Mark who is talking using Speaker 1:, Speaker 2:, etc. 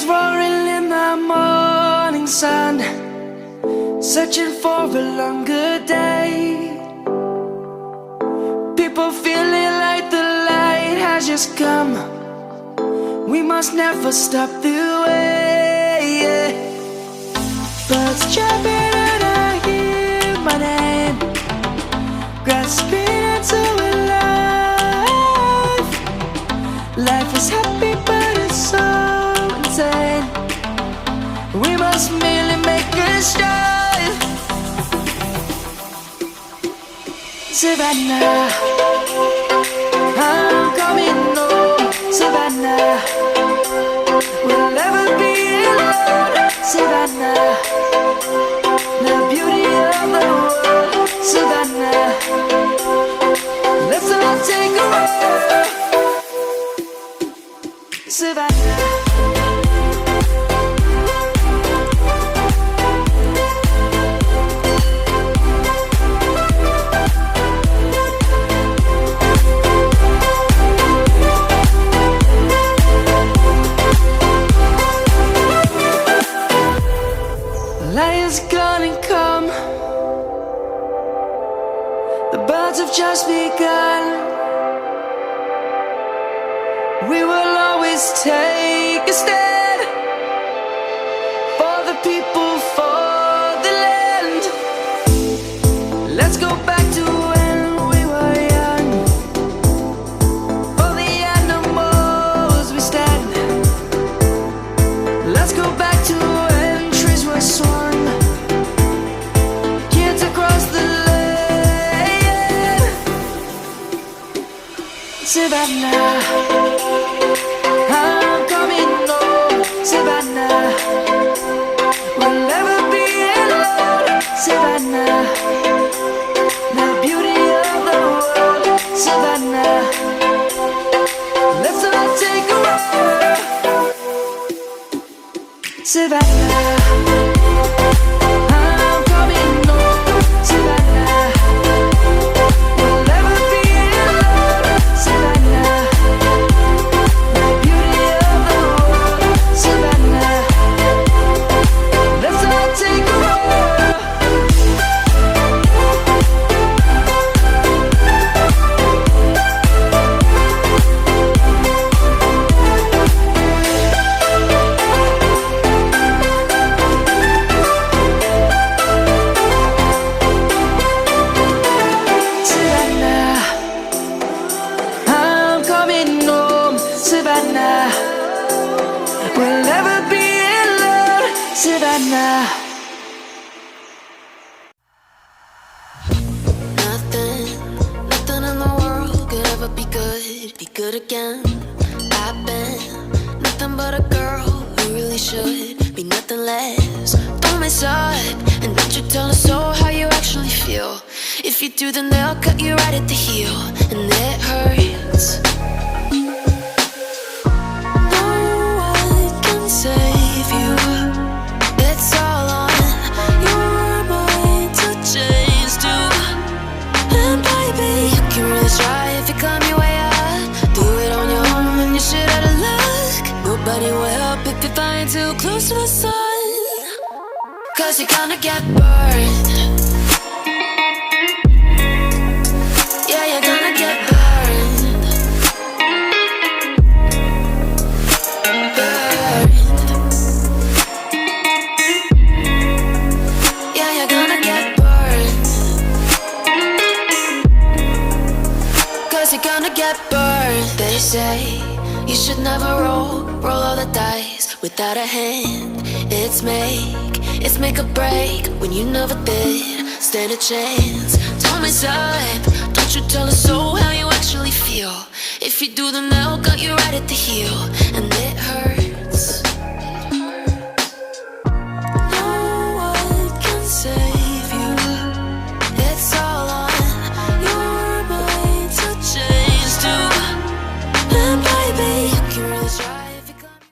Speaker 1: roaring in the morning sun, searching for a longer day. People feeling like the light has just come. We must never stop the way. Birds chirping and I hear my name, grasping into a life. Life is happy but it's so insane. We must merely make a start. Savannah, I'm coming home. Savannah, we'll never be alone. Savannah, the beauty of the world. Savannah, let's all take a walk. Savannah. Lion's gonna come. The birds have just begun. We will always take a stand for the people, for the land. Let's go back to when we were young. For the animals we stand. Let's go back to when trees were swung. Kids across the land. Savannah, I'm coming home. Savannah, we'll never be alone. Savannah, the beauty of the world. Savannah, let's all take a walk. Savannah, I'm coming home. Savannah, we'll never be alone. Savannah, the beauty of the world. Savannah, let's all take a walk. Savannah, I'm coming home. Savannah, we'll never be alone. Savannah.
Speaker 2: Nothing in the world could ever be good again. I've been nothing but a girl who really should be nothing less. Don't mess up, and don't you tell us so how you actually feel. If you do, then they'll cut you right at the heel, and it hurts. No one can save you. It's all on your mind to change too. And baby, you can really try if you climb your way up. Do it on your own and you shit out of luck. Nobody will help if you're flying too close to the sun. 'Cause you're gonna get burned. Yeah, you're gonna get burned. Burned. Yeah, you're gonna get burned. 'Cause you're gonna get burned. They say you should never roll all the dice without a hand. It's make or break when you never did stand a chance. Don't mess up, don't you tell us so how you actually feel. If you do, then they'll cut you right at the heel,